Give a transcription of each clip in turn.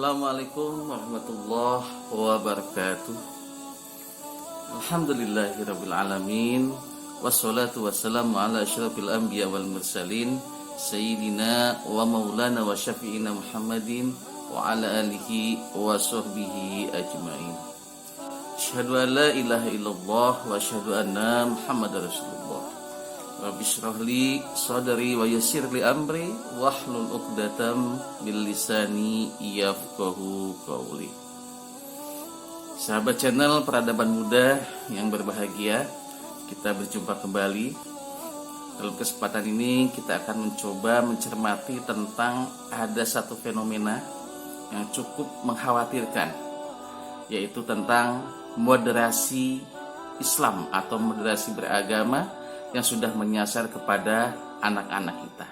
Assalamualaikum warahmatullahi wabarakatuh. Alhamdulillahirabbil alamin. Wassalatu wassalamu ala asyrafil anbiya wal mursalin sayyidina wa maulana wa syafi'ina Muhammadin wa ala alihi wa sahbihi ajmain. Asyhadu an la ilaha illallah wa asyhadu anna Muhammadar Rasulullah. Rabbi shrah li sadri wa yassir li amri wahlul 'uqdatam min lisani yafqahu qawli. Sahabat channel Peradaban Muda yang berbahagia, kita berjumpa kembali. Dalam kesempatan ini kita akan mencoba mencermati tentang ada satu fenomena yang cukup mengkhawatirkan, yaitu tentang moderasi Islam atau moderasi beragama yang sudah menyasar kepada anak-anak kita.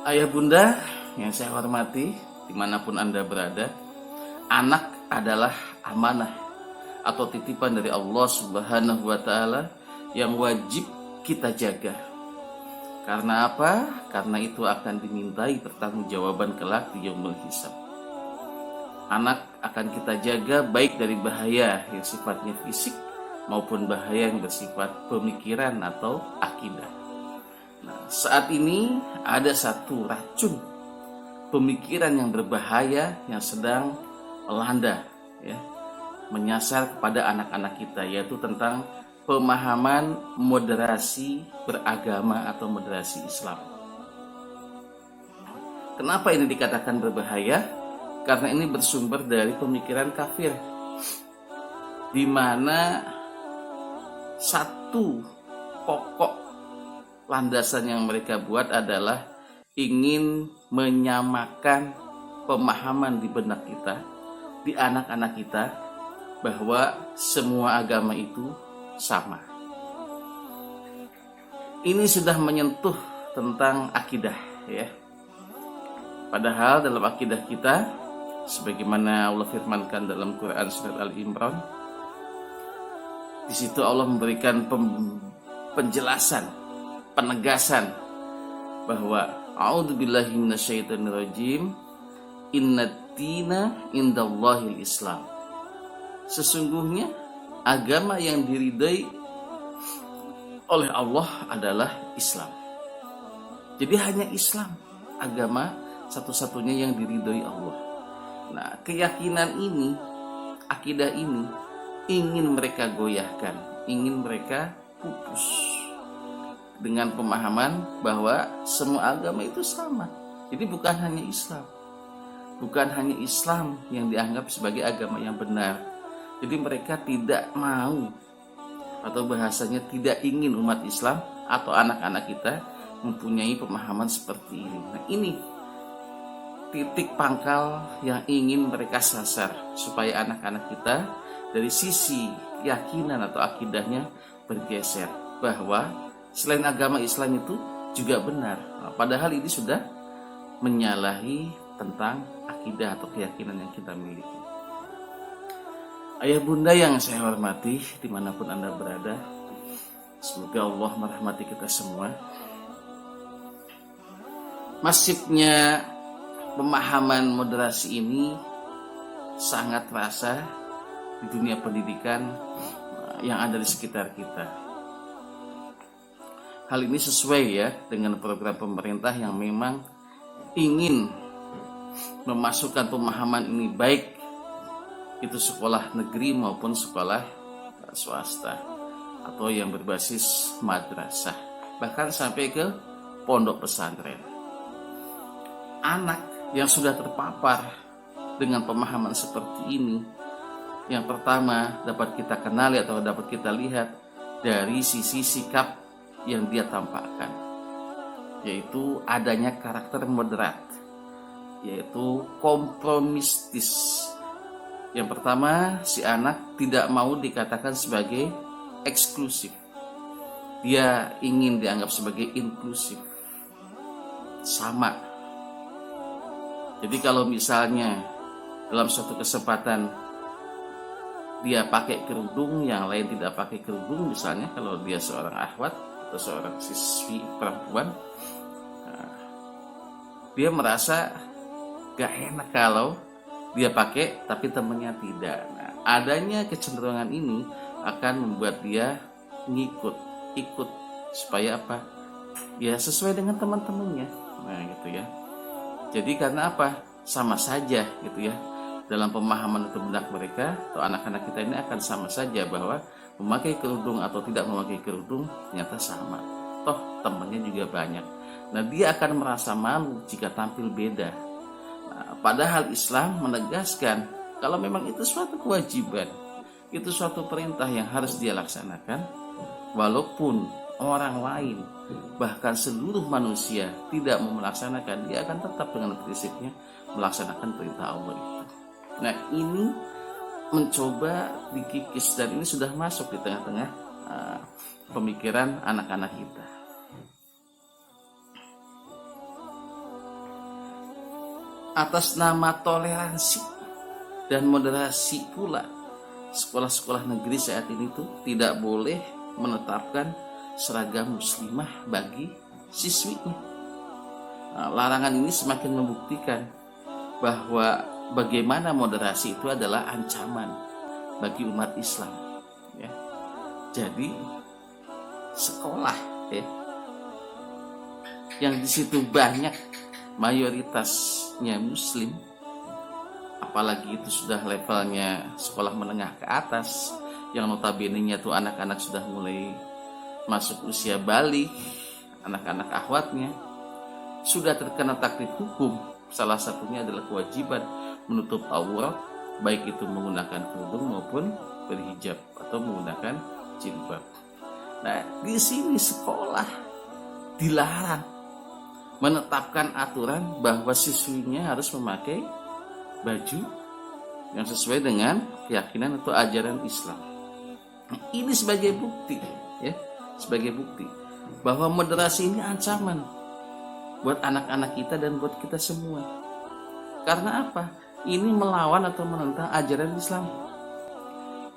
Ayah bunda yang saya hormati, dimanapun Anda berada, anak adalah amanah atau titipan dari Allah Subhanahu wa Ta'ala yang wajib kita jaga. Karena apa? Karena itu akan dimintai pertanggungjawaban kelak di yaumul hisab. Anak akan kita jaga baik dari bahaya yang sifatnya fisik maupun bahaya yang bersifat pemikiran atau akidah. Nah, saat ini ada satu racun pemikiran yang berbahaya yang sedang melanda, menyasar kepada anak-anak kita, yaitu tentang pemahaman moderasi beragama atau moderasi Islam. Kenapa ini dikatakan berbahaya? Karena ini bersumber dari pemikiran kafir, di mana satu pokok landasan yang mereka buat adalah ingin menyamakan pemahaman di benak kita, di anak-anak kita, bahwa semua agama itu sama. Ini sudah menyentuh tentang akidah, ya. Padahal dalam akidah kita, sebagaimana Allah firmankan dalam Quran surat Al-Imran, di situ Allah memberikan penjelasan, penegasan bahwa a'udzubillahi minasyaitonirrajim, innad-dina indallahil Islam. Sesungguhnya agama yang diridai oleh Allah adalah Islam. Jadi hanya Islam agama satu-satunya yang diridai Allah. Nah, keyakinan ini, akidah ini ingin mereka goyahkan, ingin mereka pupus dengan pemahaman bahwa semua agama itu sama. Jadi bukan hanya Islam, bukan hanya Islam yang dianggap sebagai agama yang benar. Jadi mereka tidak mau, atau bahasanya tidak ingin umat Islam atau anak-anak kita mempunyai pemahaman seperti ini. Nah, ini titik pangkal yang ingin mereka sasar, supaya anak-anak kita dari sisi keyakinan atau akidahnya bergeser bahwa selain agama Islam itu juga benar. Nah, padahal ini sudah menyalahi tentang akidah atau keyakinan yang kita miliki. Ayah bunda yang saya hormati, dimanapun Anda berada, semoga Allah merahmati kita semua. Masifnya pemahaman moderasi ini sangat terasa di dunia pendidikan yang ada di sekitar kita. Hal ini sesuai ya dengan program pemerintah yang memang ingin memasukkan pemahaman ini, baik itu sekolah negeri maupun sekolah swasta atau yang berbasis madrasah, bahkan sampai ke pondok pesantren. Anak yang sudah terpapar dengan pemahaman seperti ini, yang pertama dapat kita kenali atau dapat kita lihat dari sisi sikap yang dia tampakkan, yaitu adanya karakter moderat, yaitu kompromistis. Yang pertama, si anak tidak mau dikatakan sebagai eksklusif, dia ingin dianggap sebagai inklusif, sama. Jadi kalau misalnya dalam suatu kesempatan dia pakai kerudung, yang lain tidak pakai kerudung, misalnya kalau dia seorang akhwat atau seorang siswi perempuan, dia merasa gak enak kalau dia pakai tapi temennya tidak. Nah, adanya kecenderungan ini akan membuat dia ikut supaya apa? Ya sesuai dengan teman-temannya. Nah, gitu ya. Jadi karena apa? Sama saja gitu ya. Dalam pemahaman atau benak mereka atau anak-anak kita ini akan sama saja bahwa memakai kerudung atau tidak memakai kerudung ternyata sama. Toh temannya juga banyak. Nah, dia akan merasa malu jika tampil beda. Nah, padahal Islam menegaskan kalau memang itu suatu kewajiban, itu suatu perintah yang harus dia laksanakan, walaupun orang lain bahkan seluruh manusia tidak mau melaksanakan, dia akan tetap dengan prinsipnya melaksanakan perintah Allah itu. Nah, ini mencoba dikikis dan ini sudah masuk di tengah-tengah pemikiran anak-anak kita. Atas nama toleransi dan moderasi pula, sekolah-sekolah negeri saat ini tuh tidak boleh menetapkan seragam muslimah bagi siswinya. Nah, larangan ini semakin membuktikan bahwa bagaimana moderasi itu adalah ancaman bagi umat Islam. Ya. Jadi sekolah ya, yang di situ banyak mayoritasnya Muslim, apalagi itu sudah levelnya sekolah menengah ke atas, yang notabene-nya tuh anak-anak sudah mulai masuk usia balik, anak-anak akhwatnya sudah terkena taklif hukum. Salah satunya adalah kewajiban menutup aurat, baik itu menggunakan kerudung maupun berhijab atau menggunakan jilbab. Nah, di sini sekolah dilarang menetapkan aturan bahwa siswinya harus memakai baju yang sesuai dengan keyakinan atau ajaran Islam. Ini sebagai bukti ya, sebagai bukti bahwa moderasi ini ancaman buat anak-anak kita dan buat kita semua. Karena apa? Ini melawan atau menentang ajaran Islam.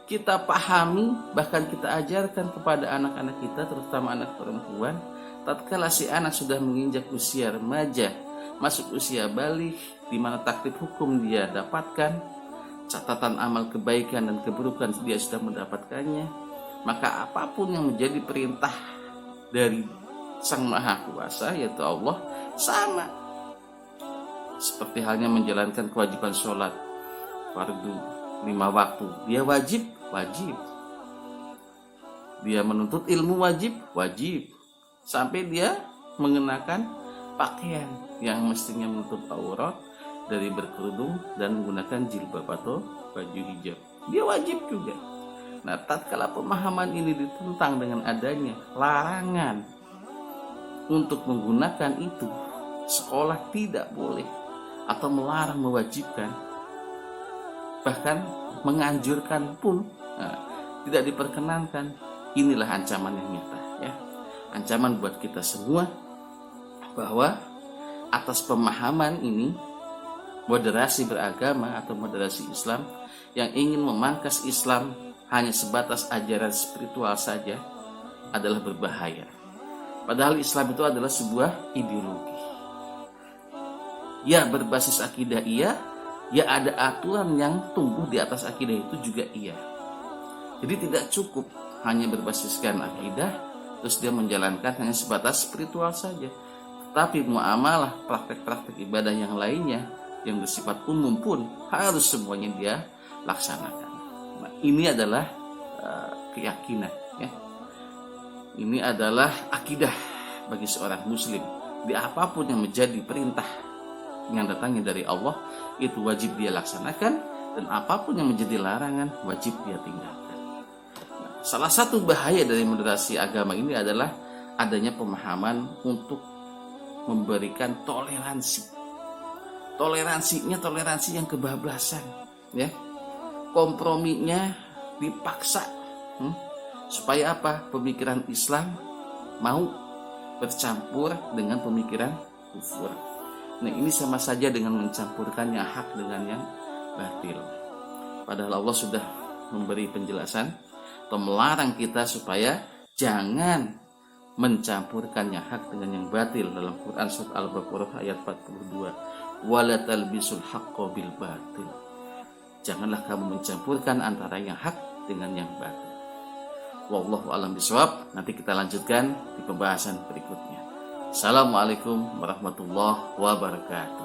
Kita pahami, bahkan kita ajarkan kepada anak-anak kita, terutama anak perempuan, tatkala si anak sudah menginjak usia remaja, masuk usia balik, di mana taklif hukum dia dapatkan, catatan amal kebaikan dan keburukan dia sudah mendapatkannya, maka apapun yang menjadi perintah dari Sang Maha Kuasa yaitu Allah sama. Seperti halnya menjalankan kewajiban sholat fardu 5 waktu, dia wajib. Dia menuntut ilmu wajib. Sampai dia mengenakan pakaian yang mestinya menutup aurat dari berkerudung dan menggunakan jilbab atau baju hijab, dia wajib juga. Nah, tatkala pemahaman ini ditentang dengan adanya larangan untuk menggunakan itu, sekolah tidak boleh atau melarang, mewajibkan, bahkan menganjurkan pun tidak diperkenankan. Inilah ancaman yang nyata ya, ancaman buat kita semua bahwa atas pemahaman ini, moderasi beragama atau moderasi Islam yang ingin memangkas Islam hanya sebatas ajaran spiritual saja adalah berbahaya. Padahal Islam itu adalah sebuah ideologi. Ya, berbasis akidah iya, ya ada aturan yang tumbuh di atas akidah itu juga iya. Jadi tidak cukup hanya berbasiskan akidah terus dia menjalankan hanya sebatas spiritual saja. Tetapi muamalah, praktek-praktek ibadah yang lainnya yang bersifat umum pun harus semuanya dia laksanakan. Nah, ini adalah keyakinan ya. Ini adalah akidah bagi seorang muslim. Di apapun yang menjadi perintah yang datangnya dari Allah, itu wajib dia laksanakan, dan apapun yang menjadi larangan wajib dia tinggalkan. Nah, salah satu bahaya dari moderasi agama ini adalah adanya pemahaman untuk memberikan toleransi. Toleransinya toleransi yang kebablasan ya. Komprominya dipaksa supaya apa? Pemikiran Islam mau bercampur dengan pemikiran kufur. Nah, ini sama saja dengan mencampurkan yang hak dengan yang batil. Padahal Allah sudah memberi penjelasan atau melarang kita supaya jangan mencampurkan yang hak dengan yang batil dalam Quran surat Al-Baqarah ayat 42. Wala talbisul haqqo bil batil. Janganlah kamu mencampurkan antara yang hak dengan yang batil. Wallahu a'lam bishawab. Nanti kita lanjutkan di pembahasan berikutnya. Assalamualaikum warahmatullahi wabarakatuh.